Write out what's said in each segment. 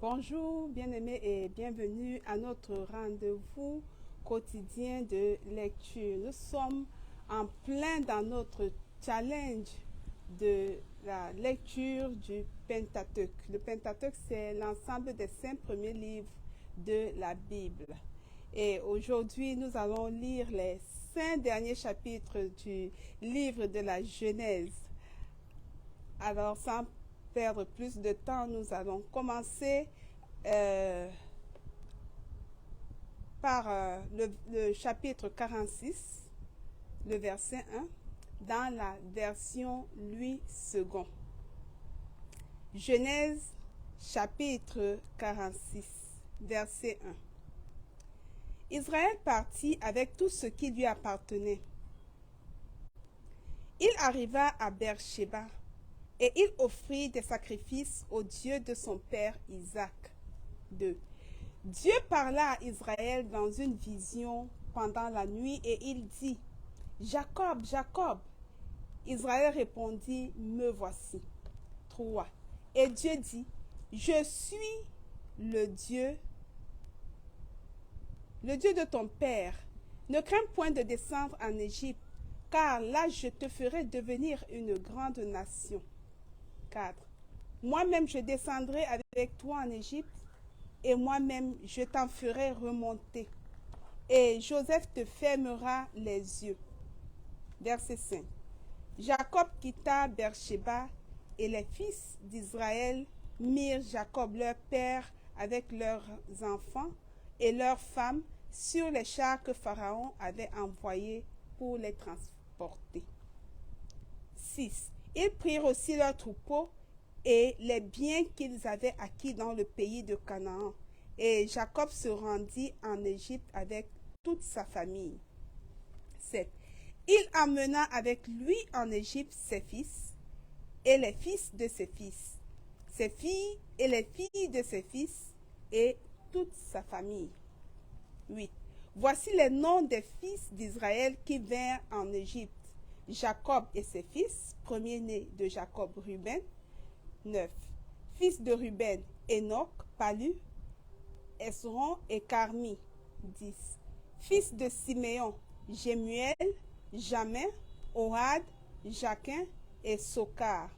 Bonjour, bien-aimés et bienvenue à notre rendez-vous quotidien de lecture. Nous sommes en plein dans notre challenge de la lecture du Pentateuque. Le Pentateuque, c'est l'ensemble des 5 premiers livres de la Bible. Et aujourd'hui, nous allons lire les 5 derniers chapitres du livre de la Genèse. Alors, sans perdre plus de temps, nous allons commencer par le chapitre 46, le verset 1, dans la version Louis II. Genèse chapitre 46, verset 1. Israël partit avec tout ce qui lui appartenait. Il arriva à Beersheba et il offrit des sacrifices au Dieu de son père Isaac. 2. Dieu parla à Israël dans une vision pendant la nuit et il dit, « Jacob, Jacob. » Israël répondit, « Me voici. » 3. Et Dieu dit, « Je suis le Dieu de ton père. Ne crains point de descendre en Égypte, car là je te ferai devenir une grande nation. » 4. Moi-même je descendrai avec toi en Égypte, et moi-même je t'en ferai remonter. Et Joseph te fermera les yeux. Verset 5. Jacob quitta Beersheba, et les fils d'Israël mirent Jacob leur père avec leurs enfants et leurs femmes sur les chars que Pharaon avait envoyés pour les transporter. 6. Ils prirent aussi leurs troupeaux et les biens qu'ils avaient acquis dans le pays de Canaan. Et Jacob se rendit en Égypte avec toute sa famille. 7. Il emmena avec lui en Égypte ses fils et les fils de ses fils, ses filles et les filles de ses fils et toute sa famille. 8. Voici les noms des fils d'Israël qui vinrent en Égypte. Jacob et ses fils, premier-né de Jacob, Ruben. 9. Fils de Ruben, Enoch, Palu, Esron et Carmi. 10. Fils de Siméon, Jemuel, Jamin, Ohad, Jaquin et Sokar.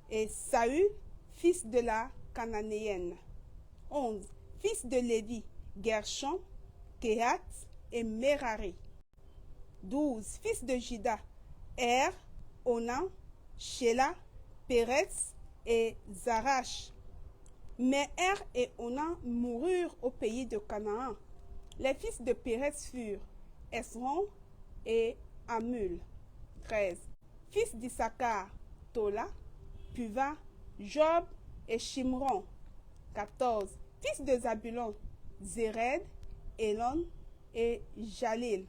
Et Saül, fils de la Cananéenne. 11. Fils de Lévi, Gershon, Kehat et Merari. 12. Fils de Juda, Er, Onan, Shelah, Péretz et Zarash. Mais Er et Onan moururent au pays de Canaan. Les fils de Péretz furent Esron et Amul. 13. Fils d'Issachar, Tola, Puva, Job et Shimron. 14. Fils de Zabulon, Zéred, Elon et Jalil.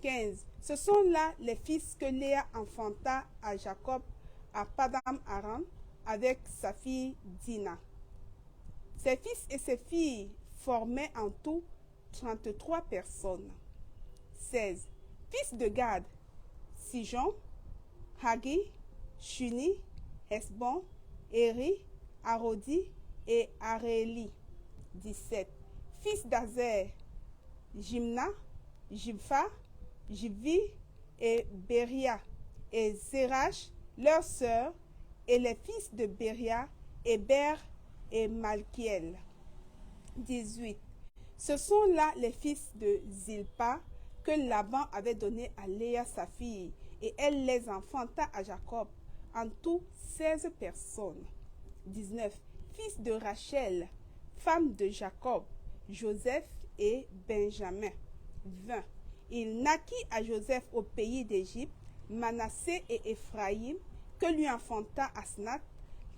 15. Ce sont là les fils que Léa enfanta à Jacob à Padam Aram avec sa fille Dina. Ses fils et ses filles formaient en tout 33 personnes. 16. Fils de Gad, Sijon, Hagi, Shuni, Hesbon, Eri, Arodi et Aréli. 17. Fils d'Azer, Jimna, Jibfa, Jibvi et Beria, et Zérach, leur sœur, et les fils de Beria, Héber et Malkiel. 18. Ce sont là les fils de Zilpa que Laban avait donné à Léa sa fille, et elle les enfanta à Jacob, en tout 16 personnes. 19. Fils de Rachel, femme de Jacob, Joseph et Benjamin. 20. Il naquit à Joseph au pays d'Égypte, Manassé et Éphraïm, que lui enfanta Asnath,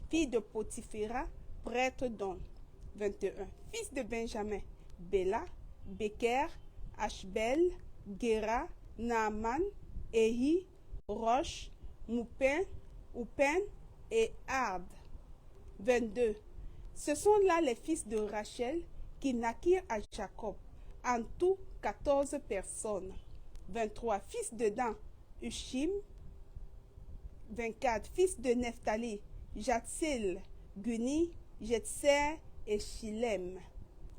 fille de Potiphéra, prêtre d'On. 21. Fils de Benjamin, Béla, Beker, Ashbel, Gera, Naaman, Ehi, Roche, Moupen, Oupen et Ard. 22. Ce sont là les fils de Rachel qui naquirent à Jacob, en tout 14 personnes. 23. Fils de Dan, Ushim. 24. Fils de Nephtali, Jatsil, Guni, Jetser et Shilem.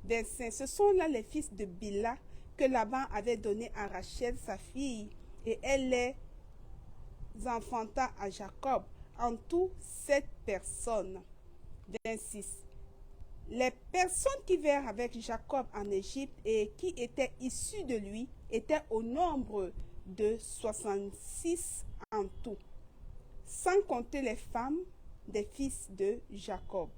25. Ce sont là les fils de Bila que Laban avait donnés à Rachel, sa fille, et elle les enfanta à Jacob. En tout, 7 personnes. 26. Les personnes qui vinrent avec Jacob en Égypte et qui étaient issues de lui étaient au nombre de 66 en tout, sans compter les femmes des fils de Jacob.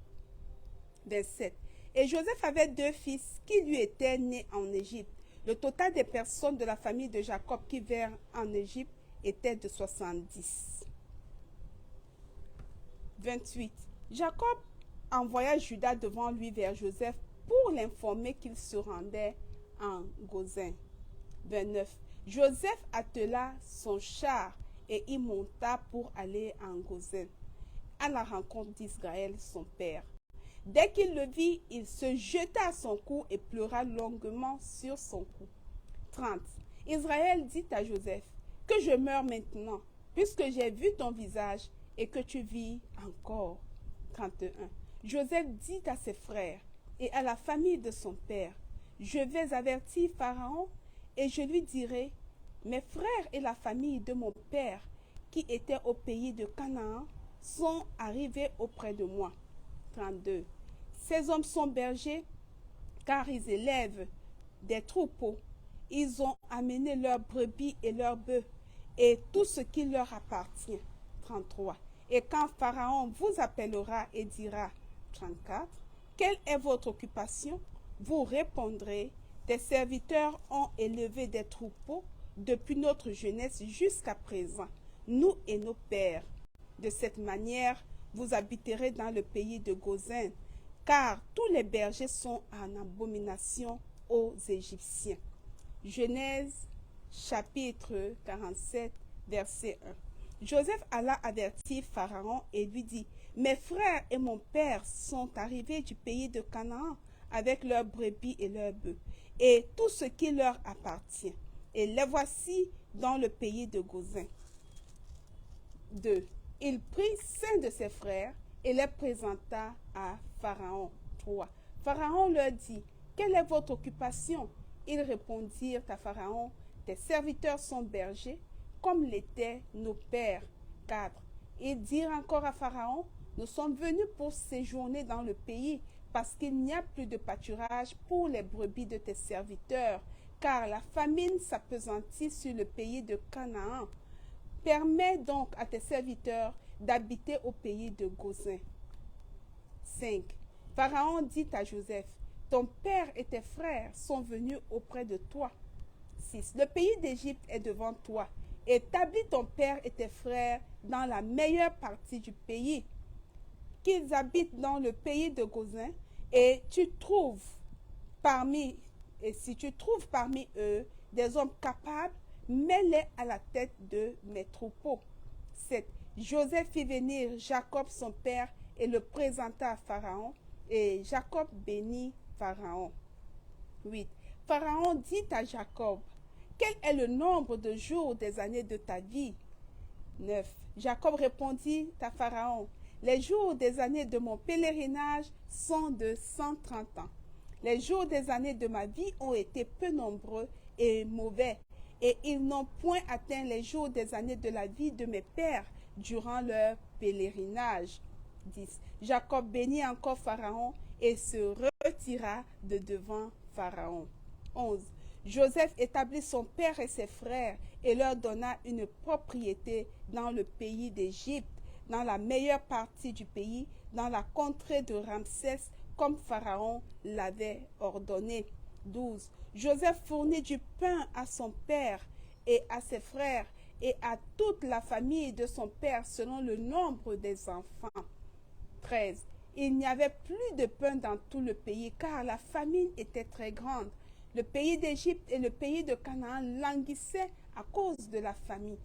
27. Et Joseph avait 2 fils qui lui étaient nés en Égypte. Le total des personnes de la famille de Jacob qui vinrent en Égypte était de 70. 28. Jacob envoya Judas devant lui vers Joseph pour l'informer qu'il se rendait en Goshen. 29. Joseph attela son char et y monta pour aller en Goshen, à la rencontre d'Israël, son père. Dès qu'il le vit, il se jeta à son cou et pleura longuement sur son cou. 30. Israël dit à Joseph, que je meure maintenant, puisque j'ai vu ton visage et que tu vis encore. 31. Joseph dit à ses frères et à la famille de son père, je vais avertir Pharaon et je lui dirai, mes frères et la famille de mon père qui étaient au pays de Canaan sont arrivés auprès de moi. 32. Ces hommes sont bergers car ils élèvent des troupeaux. Ils ont amené leurs brebis et leurs bœufs et tout ce qui leur appartient. 33. Et quand Pharaon vous appellera et dira, 34, quelle est votre occupation? Vous répondrez, tes serviteurs ont élevé des troupeaux depuis notre jeunesse jusqu'à présent, nous et nos pères. De cette manière, vous habiterez dans le pays de Goshen, car tous les bergers sont en abomination aux Égyptiens. Genèse chapitre 47, verset 1. Joseph alla avertir Pharaon et lui dit, mes frères et mon père sont arrivés du pays de Canaan avec leurs brebis et leurs bœufs, et tout ce qui leur appartient. Et les voici dans le pays de Goshen. 2. Il prit 5 de ses frères et les présenta à Pharaon. 3. Pharaon leur dit, quelle est votre occupation? Ils répondirent à Pharaon, tes serviteurs sont bergers, comme l'étaient nos pères. 4. Ils dirent encore à Pharaon, nous sommes venus pour séjourner dans le pays, parce qu'il n'y a plus de pâturage pour les brebis de tes serviteurs, car la famine s'appesantit sur le pays de Canaan. Permets donc à tes serviteurs d'habiter au pays de Goshen. 5. Pharaon dit à Joseph, ton père et tes frères sont venus auprès de toi. 6. Le pays d'Égypte est devant toi. Établis ton père et tes frères dans la meilleure partie du pays, qu'ils habitent dans le pays de Goshen, et si tu trouves parmi eux des hommes capables, mets-les à la tête de mes troupeaux. 7. Joseph fit venir Jacob son père et le présenta à Pharaon, et Jacob bénit Pharaon. 8. Pharaon dit à Jacob, quel est le nombre de jours des années de ta vie? 9. Jacob répondit à Pharaon, les jours des années de mon pèlerinage sont de 130 ans. Les jours des années de ma vie ont été peu nombreux et mauvais, et ils n'ont point atteint les jours des années de la vie de mes pères durant leur pèlerinage. 10. Jacob bénit encore Pharaon et se retira de devant Pharaon. 11. Joseph établit son père et ses frères et leur donna une propriété dans le pays d'Égypte, dans la meilleure partie du pays, dans la contrée de Ramsès, comme Pharaon l'avait ordonné. 12. Joseph fournit du pain à son père et à ses frères et à toute la famille de son père selon le nombre des enfants. 13. Il n'y avait plus de pain dans tout le pays car la famine était très grande. Le pays d'Égypte et le pays de Canaan languissaient à cause de la famine.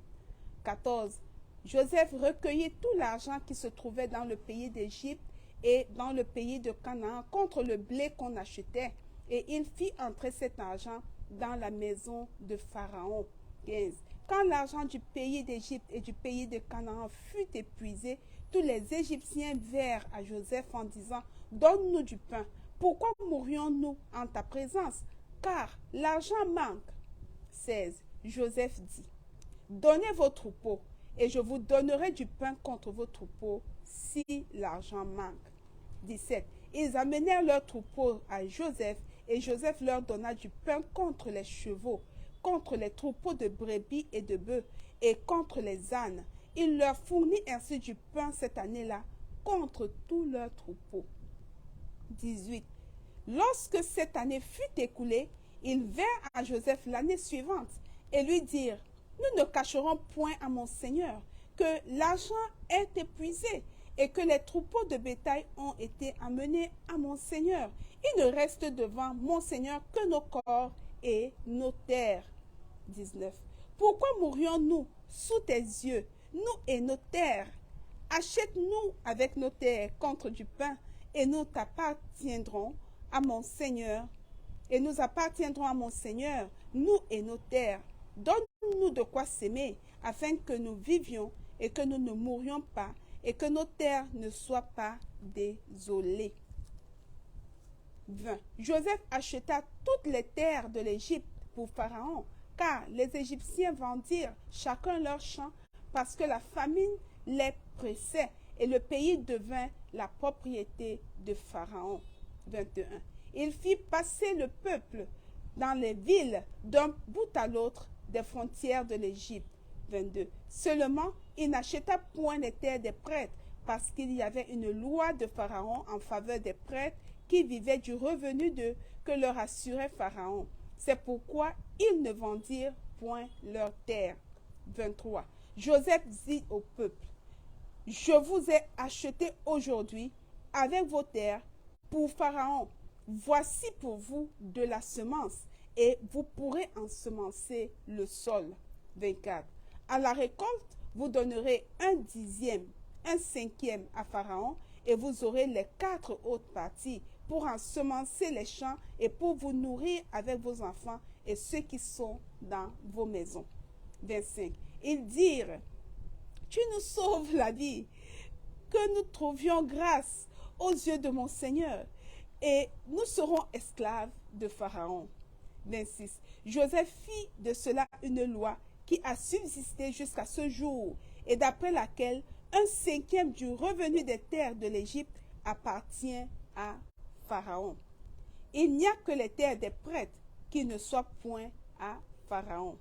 14. Joseph recueillit tout l'argent qui se trouvait dans le pays d'Égypte et dans le pays de Canaan contre le blé qu'on achetait, et il fit entrer cet argent dans la maison de Pharaon. 15. Quand l'argent du pays d'Égypte et du pays de Canaan fut épuisé, tous les Égyptiens vinrent à Joseph en disant, donne-nous du pain. Pourquoi mourrions-nous en ta présence? Car l'argent manque. 16. Joseph dit, donnez vos troupeaux, et je vous donnerai du pain contre vos troupeaux, si l'argent manque. 17. Ils amenèrent leurs troupeaux à Joseph, et Joseph leur donna du pain contre les chevaux, contre les troupeaux de brebis et de bœufs, et contre les ânes. Il leur fournit ainsi du pain cette année-là, contre tous leurs troupeaux. 18. Lorsque cette année fut écoulée, ils vinrent à Joseph l'année suivante, et lui dirent, nous ne cacherons point à mon Seigneur que l'argent est épuisé et que les troupeaux de bétail ont été amenés à mon Seigneur. Il ne reste devant mon Seigneur que nos corps et nos terres. 19. Pourquoi mourrions-nous sous tes yeux, nous et nos terres? Achète-nous avec nos terres contre du pain, et nous t'appartiendrons à mon Seigneur. Et nous appartiendrons à mon Seigneur, nous et nos terres. Donne-nous de quoi s'aimer, afin que nous vivions et que nous ne mourions pas, et que nos terres ne soient pas désolées. 20. Joseph acheta toutes les terres de l'Égypte pour Pharaon, car les Égyptiens vendirent chacun leur champ, parce que la famine les pressait, et le pays devint la propriété de Pharaon. 21. Il fit passer le peuple dans les villes d'un bout à l'autre des frontières de l'Égypte. 22. Seulement, il n'acheta point les terres des prêtres, parce qu'il y avait une loi de Pharaon en faveur des prêtres qui vivaient du revenu que leur assurait Pharaon. C'est pourquoi ils ne vendirent point leurs terres. 23. Joseph dit au peuple, je vous ai acheté aujourd'hui avec vos terres pour Pharaon. Voici pour vous de la semence, et vous pourrez ensemencer le sol. 24. À la récolte, vous donnerez 1/10, 1/5 à Pharaon, et vous aurez les 4 autres parties pour ensemencer les champs et pour vous nourrir avec vos enfants et ceux qui sont dans vos maisons. 25. Ils dirent, tu nous sauves la vie, que nous trouvions grâce aux yeux de mon Seigneur, et nous serons esclaves de Pharaon. 26. Joseph fit de cela une loi qui a subsisté jusqu'à ce jour, et d'après laquelle 1/5 du revenu des terres de l'Égypte appartient à Pharaon. Il n'y a que les terres des prêtres qui ne soient point à Pharaon.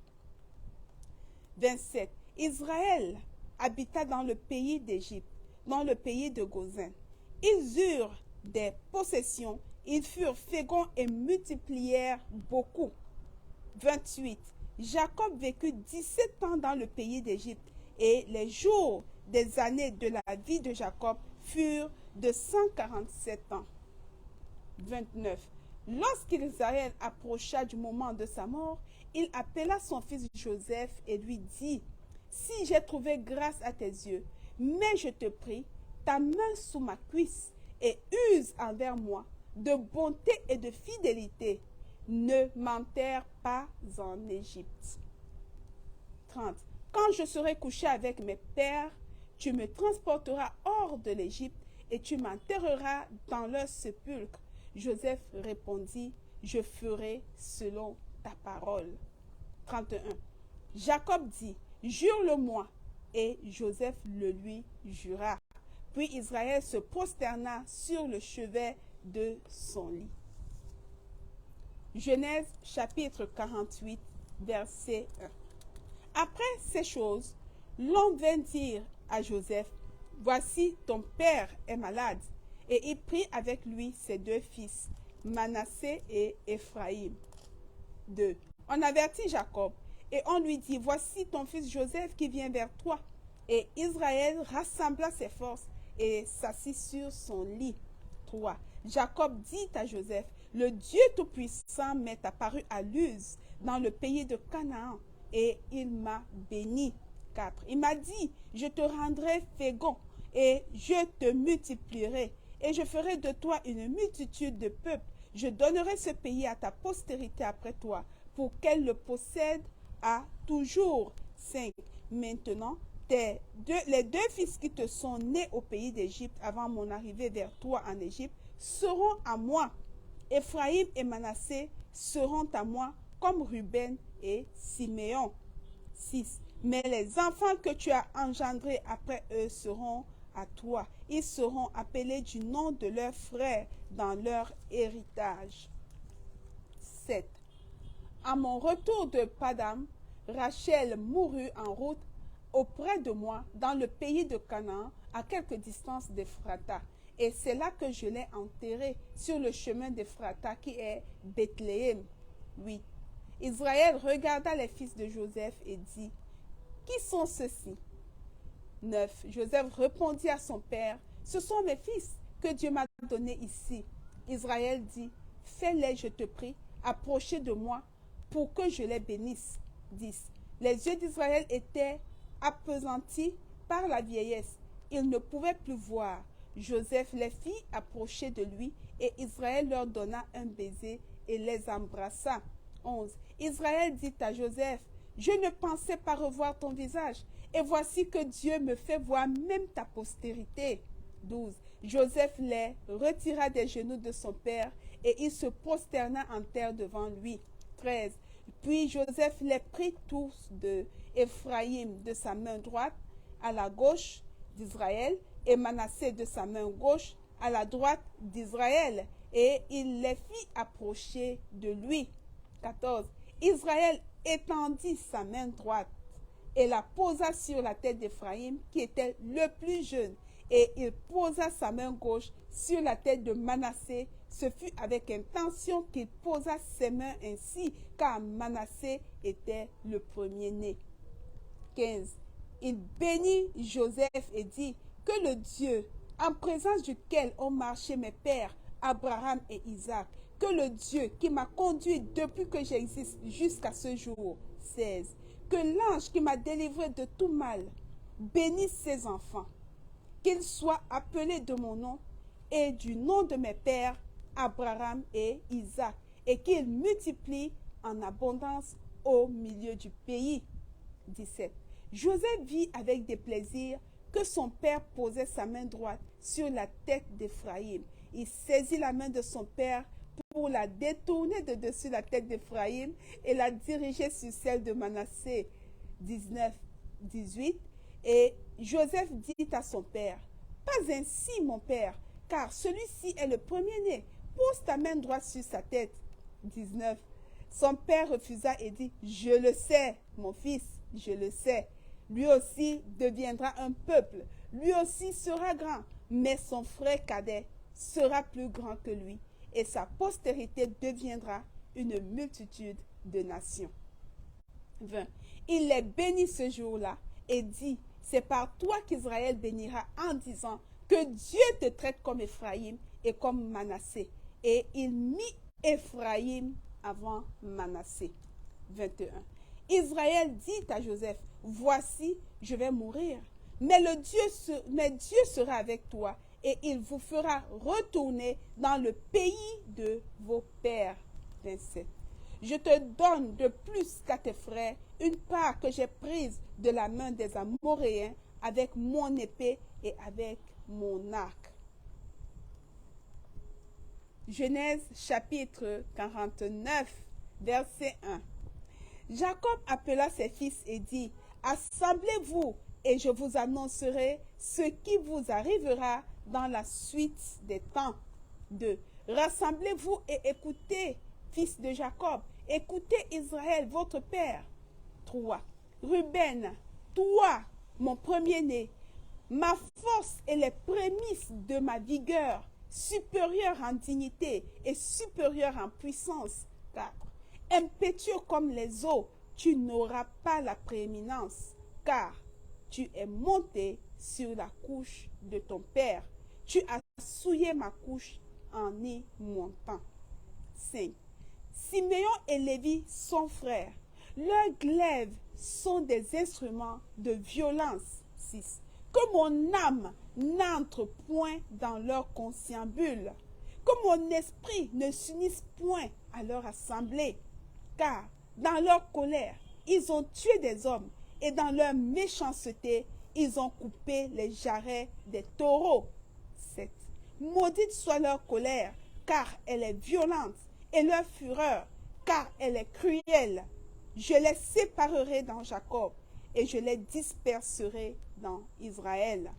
27. Israël habita dans le pays d'Égypte, dans le pays de Goshen. Ils eurent des possessions, ils furent féconds et multiplièrent beaucoup. 28. Jacob vécut 17 ans dans le pays d'Égypte, et les jours des années de la vie de Jacob furent de 147 ans. 29. Lorsqu'Israël approcha du moment de sa mort, il appela son fils Joseph et lui dit, si j'ai trouvé grâce à tes yeux, mais je te prie, ta main sous ma cuisse et use envers moi de bonté et de fidélité. Ne m'enterre pas en Égypte. 30. Quand je serai couché avec mes pères, tu me transporteras hors de l'Égypte et tu m'enterreras dans leur sépulcre. Joseph répondit, je ferai selon ta parole. 31. Jacob dit, jure-le-moi. Et Joseph le lui jura. Puis Israël se prosterna sur le chevet de son lit. Genèse chapitre 48, verset 1. Après ces choses, l'homme vint dire à Joseph, voici ton père est malade. Et il prit avec lui ses 2 fils, Manassé et Éphraïm. 2. On avertit Jacob et on lui dit, voici ton fils Joseph qui vient vers toi. Et Israël rassembla ses forces et s'assit sur son lit. 3. Jacob dit à Joseph, le Dieu Tout-Puissant m'est apparu à Luz, dans le pays de Canaan, et il m'a béni. 4. Il m'a dit, je te rendrai fécond, et je te multiplierai, et je ferai de toi une multitude de peuples. Je donnerai ce pays à ta postérité après toi, pour qu'elle le possède à toujours. 5. Maintenant, les deux fils qui te sont nés au pays d'Égypte avant mon arrivée vers toi en Égypte seront à moi. Éphraïm et Manassé seront à moi comme Ruben et Siméon. 6. Mais les enfants que tu as engendrés après eux seront à toi. Ils seront appelés du nom de leurs frères dans leur héritage. 7. À mon retour de Padam, Rachel mourut en route auprès de moi dans le pays de Canaan, à quelque distance d'Ephrata. Et c'est là que je l'ai enterrée sur le chemin d'Ephrata qui est Bethléem. 8. Israël regarda les fils de Joseph et dit, qui sont ceux-ci? 9. Joseph répondit à son père, ce sont mes fils que Dieu m'a donnés ici. Israël dit, fais-les, je te prie, approcher de moi pour que je les bénisse. 10. Les yeux d'Israël étaient appesantis par la vieillesse. Ils ne pouvaient plus voir. Joseph les fit approcher de lui et Israël leur donna un baiser et les embrassa. 11. Israël dit à Joseph, je ne pensais pas revoir ton visage, et voici que Dieu me fait voir même ta postérité. 12. Joseph les retira des genoux de son père, et il se prosterna en terre devant lui. 13. Puis Joseph les prit tous de Éphraïm de sa main droite à la gauche d'Israël, et Manassé de sa main gauche à la droite d'Israël, et il les fit approcher de lui. 14. Israël étendit sa main droite et la posa sur la tête d'Éphraïm, qui était le plus jeune, et il posa sa main gauche sur la tête de Manassé. Ce fut avec intention qu'il posa ses mains ainsi, car Manassé était le premier-né. 15. Il bénit Joseph et dit, que le Dieu, en présence duquel ont marché mes pères, Abraham et Isaac, que le Dieu qui m'a conduit depuis que j'existe jusqu'à ce jour. 16. Que l'ange qui m'a délivré de tout mal bénisse ses enfants, qu'ils soient appelés de mon nom et du nom de mes pères, Abraham et Isaac, et qu'ils multiplient en abondance au milieu du pays. 17. Joseph vit avec des plaisirs que son père posait sa main droite sur la tête d'Éphraïm. Il saisit la main de son père pour la détourner de dessus la tête d'Éphraïm et la diriger sur celle de Manassé. 19, 18. Et Joseph dit à son père, pas ainsi mon père, car celui-ci est le premier-né. Pose ta main droite sur sa tête. 19. Son père refusa et dit, je le sais, mon fils, je le sais. Lui aussi deviendra un peuple, lui aussi sera grand, mais son frère cadet sera plus grand que lui, et sa postérité deviendra une multitude de nations. 20. Il les bénit ce jour-là et dit, c'est par toi qu'Israël bénira en disant que Dieu te traite comme Éphraïm et comme Manassé. Et il mit Éphraïm avant Manassé. 21. Israël dit à Joseph, voici, je vais mourir, mais Dieu sera avec toi et il vous fera retourner dans le pays de vos pères. 27. Je te donne de plus qu'à tes frères une part que j'ai prise de la main des Amoréens avec mon épée et avec mon arc. Genèse chapitre 49, verset 1. Jacob appela ses fils et dit, assemblez-vous et je vous annoncerai ce qui vous arrivera dans la suite des temps. 2. Rassemblez-vous et écoutez, fils de Jacob, écoutez Israël, votre père. 3. Ruben, toi, mon premier-né, ma force et les prémices de ma vigueur, supérieure en dignité et supérieure en puissance. 4. Impétueux comme les eaux, tu n'auras pas la prééminence, car tu es monté sur la couche de ton père. Tu as souillé ma couche en y montant. 5. Siméon et Lévi sont frères. Leurs glaives sont des instruments de violence. 6. Que mon âme n'entre point dans leur conciliabule, que mon esprit ne s'unisse point à leur assemblée, car dans leur colère, ils ont tué des hommes et dans leur méchanceté, ils ont coupé les jarrets des taureaux. 7. Maudite soit leur colère, car elle est violente, et leur fureur, car elle est cruelle. Je les séparerai dans Jacob, et je les disperserai dans Israël.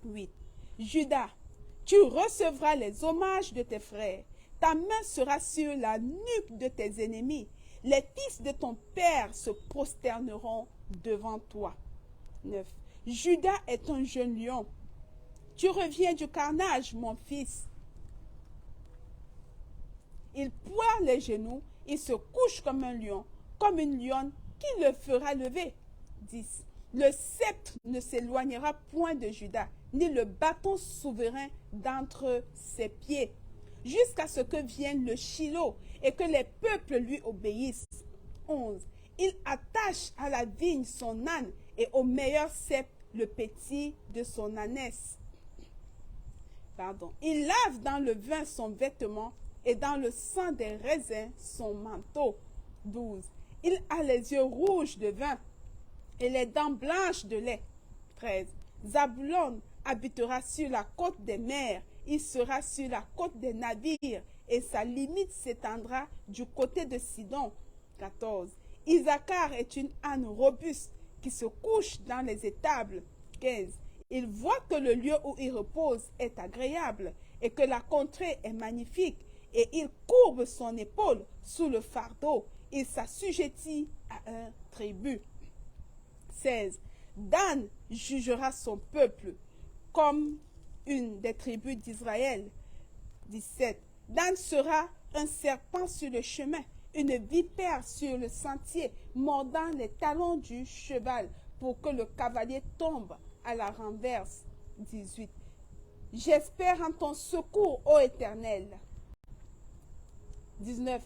8. Judas, tu recevras les hommages de tes frères. Ta main sera sur la nuque de tes ennemis. Les fils de ton père se prosterneront devant toi. 9. Judas est un jeune lion. Tu reviens du carnage, mon fils. Il poire les genoux, il se couche comme un lion, comme une lionne qui le fera lever. 10. Le sceptre ne s'éloignera point de Judas, ni le bâton souverain d'entre ses pieds, jusqu'à ce que vienne le Shilo et que les peuples lui obéissent. 11. Il attache à la vigne son âne et au meilleur cep le petit de son ânesse. Il lave dans le vin son vêtement et dans le sang des raisins son manteau. 12. Il a les yeux rouges de vin et les dents blanches de lait. 13. Zabulon habitera sur la côte des mers, il sera sur la côte des navires, et sa limite s'étendra du côté de Sidon. 14. Isaacar est une âne robuste qui se couche dans les étables. 15. Il voit que le lieu où il repose est agréable et que la contrée est magnifique, et il courbe son épaule sous le fardeau. Il s'assujettit à un tribut. 16. Dan jugera son peuple comme une des tribus d'Israël. 17. Dan sera un serpent sur le chemin, une vipère sur le sentier, mordant les talons du cheval pour que le cavalier tombe à la renverse. 18. J'espère en ton secours, ô Éternel. 19.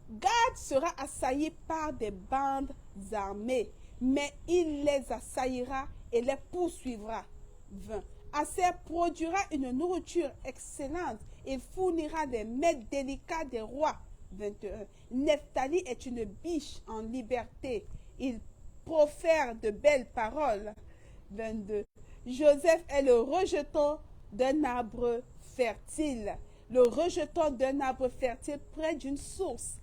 Gad sera assailli par des bandes armées, mais il les assaillira et les poursuivra. 20. Aser produira une nourriture excellente, il fournira des mets délicats des rois. 21. Nephtali est une biche en liberté, il profère de belles paroles. 22. Joseph est le rejeton d'un arbre fertile, le rejeton d'un arbre fertile près d'une source.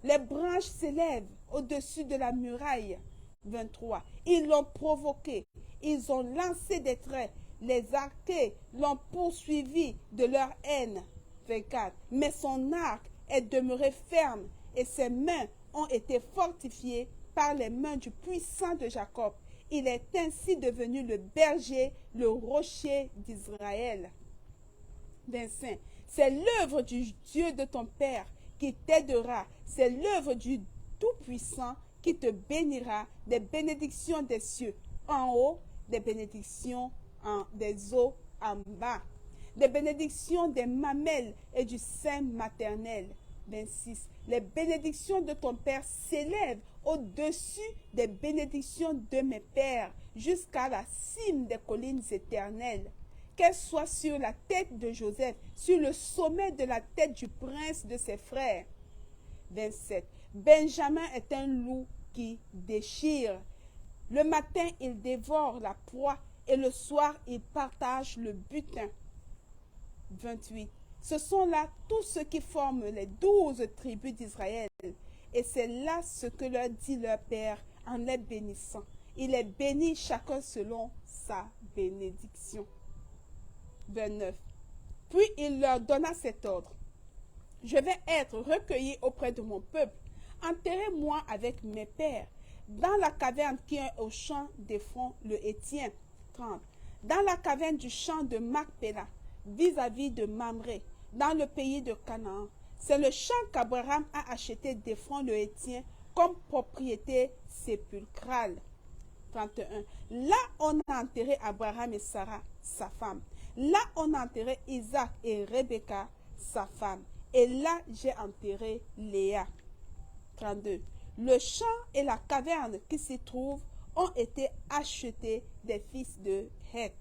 Les branches s'élèvent au-dessus de la muraille. 23. Ils l'ont provoqué, ils ont lancé des traits, les archées l'ont poursuivi de leur haine. 24. Mais son arc est demeuré ferme et ses mains ont été fortifiées par les mains du puissant de Jacob. Il est ainsi devenu le berger, le rocher d'Israël. 25. C'est l'œuvre du Dieu de ton Père qui t'aidera. C'est l'œuvre du Tout-Puissant qui te bénira des bénédictions des cieux en haut, des bénédictions des eaux en bas, des bénédictions des mamelles et du sein maternel. 26. Les bénédictions de ton Père s'élèvent au-dessus des bénédictions de mes pères jusqu'à la cime des collines éternelles. Qu'elles soient sur la tête de Joseph, sur le sommet de la tête du prince de ses frères. 27. Benjamin est un loup qui déchire. Le matin, il dévore la proie et le soir, il partage le butin. 28. Ce sont là tous ceux qui forment les 12 tribus d'Israël. Et c'est là ce que leur dit leur Père en les bénissant. Il les bénit chacun selon sa bénédiction. 29. Puis il leur donna cet ordre. Je vais être recueilli auprès de mon peuple. Enterrez-moi avec mes pères dans la caverne qui est au champ d'Ephron le Hétien. 30. Dans la caverne du champ de Macpéla, vis-à-vis de Mamré, dans le pays de Canaan. C'est le champ qu'Abraham a acheté d'Ephron le Hétien comme propriété sépulcrale. 31. Là, on a enterré Abraham et Sarah, sa femme. Là, on a enterré Isaac et Rebecca, sa femme. Et là, j'ai enterré Léa. 32. Le champ et la caverne qui s'y trouvent ont été achetés des fils de Heth.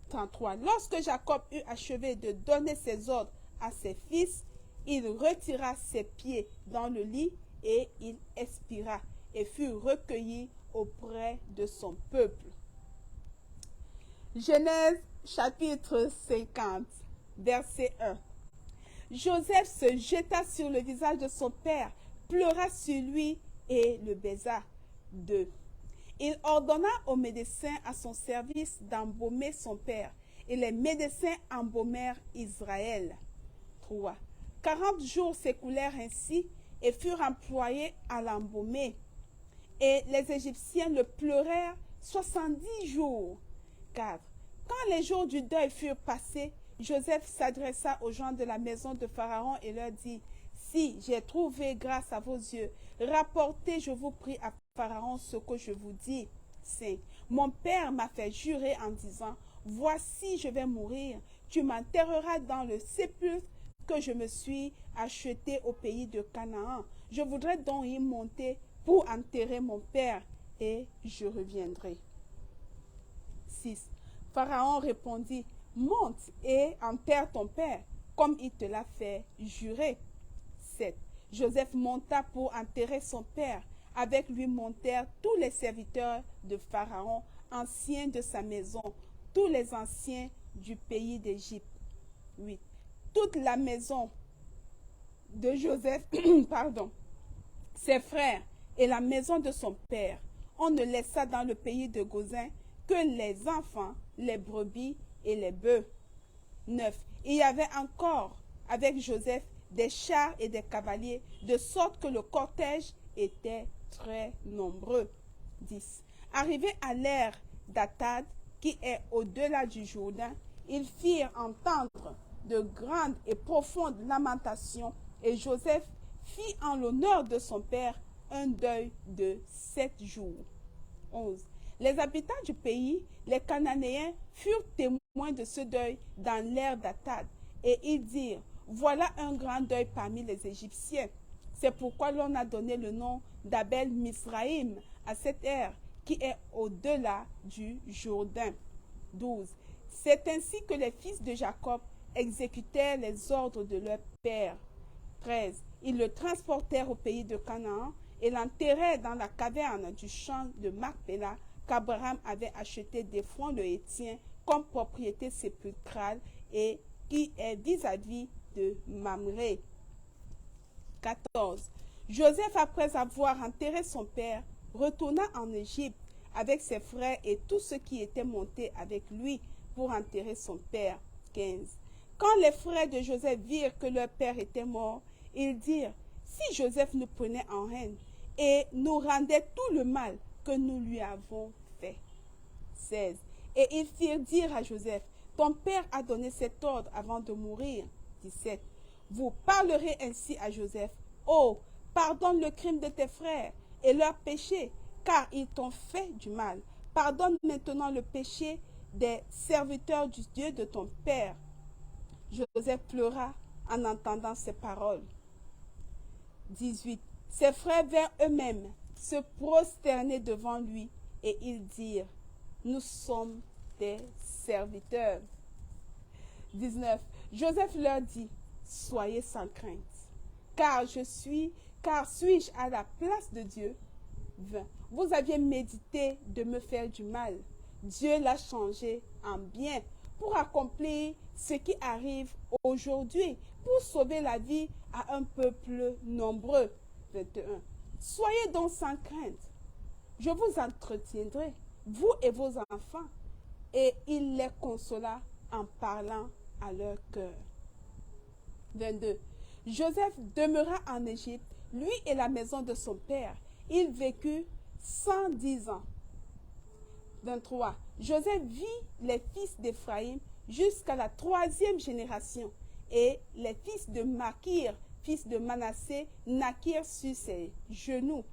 33. Lorsque Jacob eut achevé de donner ses ordres à ses fils, il retira ses pieds dans le lit et il expira. et fut recueilli auprès de son peuple. Genèse chapitre 50, verset 1. Joseph se jeta sur le visage de son père, pleura sur lui et le baisa. 2. Il ordonna aux médecins à son service d'embaumer son père, et les médecins embaumèrent Israël. 3. 40 jours s'écoulèrent ainsi et furent employés à l'embaumer. Et les Égyptiens le pleurèrent 70 jours. 4. Quand les jours du deuil furent passés, Joseph s'adressa aux gens de la maison de Pharaon et leur dit, « Si j'ai trouvé grâce à vos yeux, rapportez, je vous prie, à Pharaon ce que je vous dis. » 5. Mon père m'a fait jurer en disant, « Voici, je vais mourir. Tu m'enterreras dans le sépulcre que je me suis acheté au pays de Canaan. Je voudrais donc y monter pour enterrer mon père et je reviendrai. » 6. Pharaon répondit, « Monte et enterre ton père, comme il te l'a fait jurer. » 7. Joseph monta pour enterrer son père. Avec lui montèrent tous les serviteurs de Pharaon, anciens de sa maison, tous les anciens du pays d'Égypte. 8. Toute la maison de Joseph, ses frères et la maison de son père. On ne laissa dans le pays de Goshen que les enfants, les brebis et les bœufs. 9. Il y avait encore avec Joseph des chars et des cavaliers, de sorte que le cortège était très nombreux. 10. Arrivé à l'ère d'Atad, qui est au-delà du Jourdain, ils firent entendre de grandes et profondes lamentations, et Joseph fit en l'honneur de son père un deuil de 7 jours. 11. Les habitants du pays, les Cananéens, furent témoins de ce deuil dans l'ère d'Atad, et ils dirent, « Voilà un grand deuil parmi les Égyptiens. » C'est pourquoi l'on a donné le nom d'Abel Misraïm à cette ère qui est au-delà du Jourdain. 12. C'est ainsi que les fils de Jacob exécutèrent les ordres de leur père. 13. Ils le transportèrent au pays de Canaan et l'enterrèrent dans la caverne du champ de Macpéla qu'Abraham avait acheté d'Éphron le Héthien comme propriété sépulcrale et qui est vis-à-vis de Mamré. 14. Joseph, après avoir enterré son père, retourna en Égypte avec ses frères et tous ceux qui étaient montés avec lui pour enterrer son père. 15. Quand les frères de Joseph virent que leur père était mort, ils dirent, « Si Joseph nous prenait en haine et nous rendait tout le mal que nous lui avons fait. » 16. Et ils firent dire à Joseph, « Ton père a donné cet ordre avant de mourir. » 17. Vous parlerez ainsi à Joseph, « Oh, pardonne le crime de tes frères et leur péché, car ils t'ont fait du mal. Pardonne maintenant le péché des serviteurs du Dieu de ton père. » Joseph pleura en entendant ces paroles. 18. Ses frères vinrent eux-mêmes se prosterner devant lui et ils dirent, « Nous sommes tes serviteurs. » 19. Joseph leur dit, « Soyez sans crainte, car suis-je à la place de Dieu? » 20. Vous aviez médité de me faire du mal. Dieu l'a changé en bien pour accomplir ce qui arrive aujourd'hui, pour sauver la vie à un peuple nombreux. 21. Soyez donc sans crainte. Je vous entretiendrai, vous et vos enfants. Et il les consola en parlant à leur cœur. 22. Joseph demeura en Égypte, lui et la maison de son père. Il vécut 110 ans. 23. Joseph vit les fils d'Éphraïm jusqu'à la 3e génération, et les fils de Makir, fils de Manassé, naquirent sur ses genoux.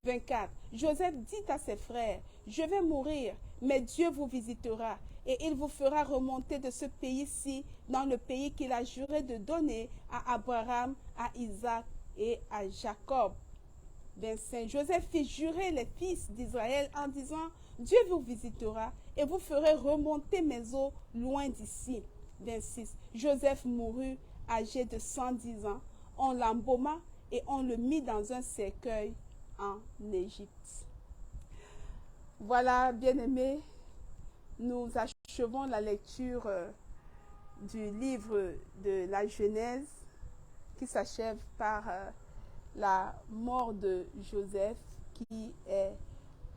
24. Joseph dit à ses frères, « Je vais mourir, mais Dieu vous visitera, et il vous fera remonter de ce pays-ci dans le pays qu'il a juré de donner à Abraham, à Isaac et à Jacob. » 25. Joseph fit jurer les fils d'Israël en disant, « Dieu vous visitera et vous ferez remonter mes eaux loin d'ici. » 26. Joseph mourut âgé de 110 ans. On l'embauma et on le mit dans un cercueil en Égypte. Voilà, bien-aimés, nous achevons la lecture du livre de la Genèse qui s'achève par la mort de Joseph qui est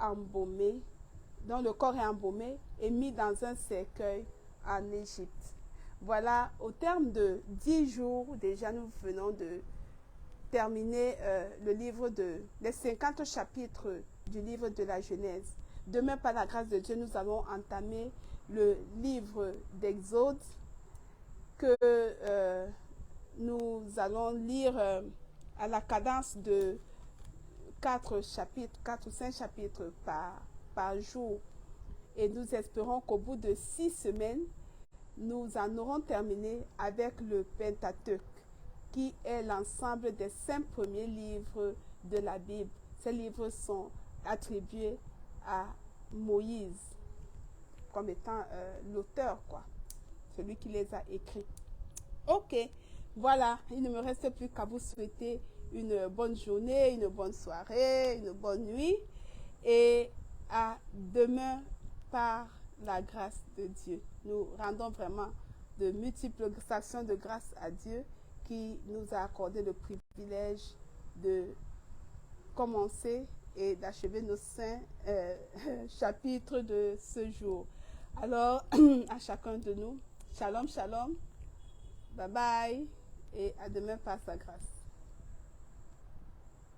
embaumé, dont le corps est embaumé et mis dans un cercueil en Égypte. Voilà, au terme de 10 jours, déjà nous venons de terminer le livre les 50 chapitres du livre de la Genèse. Demain, par la grâce de Dieu, nous allons entamer le livre d'Exode que nous allons lire à la cadence de 4 ou 5 chapitres par jour. Et nous espérons qu'au bout de 6 semaines, nous en aurons terminé avec le Pentateuque, qui est l'ensemble des 5 premiers livres de la Bible. Ces livres sont attribués à Moïse comme étant l'auteur, quoi, celui qui les a écrits. Ok, voilà, il ne me reste plus qu'à vous souhaiter une bonne journée, une bonne soirée, une bonne nuit et à demain par la grâce de Dieu. Nous rendons vraiment de multiples actions de grâce à Dieu qui nous a accordé le privilège de commencer et d'achever nos 5 chapitres de ce jour. Alors, à chacun de nous, shalom, shalom, bye bye et à demain par sa grâce.